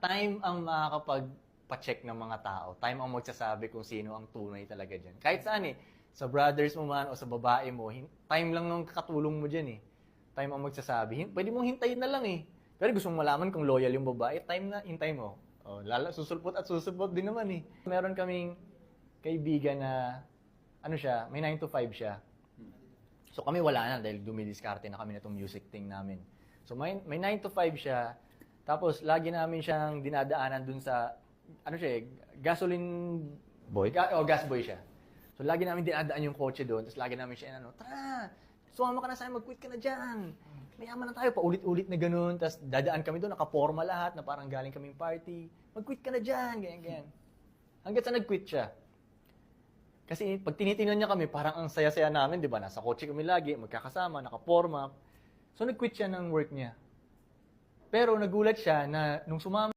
time ang makakapag-check ng mga tao. Time ang magsasabi kung sino ang tunay talaga dyan. Kahit saan eh. Sa brothers mo man o sa babae mo, time lang nung katulong mo dyan eh. Time ang magsasabi. Pwede mong hintayin na lang eh. Pero gusto mong malaman kung loyal yung babae, time na, hintay mo. Oh, susulpot at susulpot din naman eh. Meron kaming kaibigan na, ano siya, may 9 to 5 siya. So kami wala na dahil dumidiskarte na kami na itong music thing namin. So may 9 to 5 siya, tapos lagi namin siyang dinadaanan dun sa, ano siya gasoline boy? Gas boy siya. So lagi namin dinadaan yung kotse doon, tapos lagi namin siya, tara, sumama ka na sa'yo, mag-quit ka na dyan. Mayaman na tayo, paulit-ulit na ganun, tapos dadaan kami doon, nakaporma lahat, na parang galing kaming party. Mag-quit ka na dyan, ganyan. Hanggang sa nag-quit siya. Kasi pag tinitingnan niya kami, parang ang saya-saya namin, di ba? Nasa kotse kami lagi, magkakasama, nakaporma. So nag-quit siya ng work niya. Pero nagulat siya na nung sumama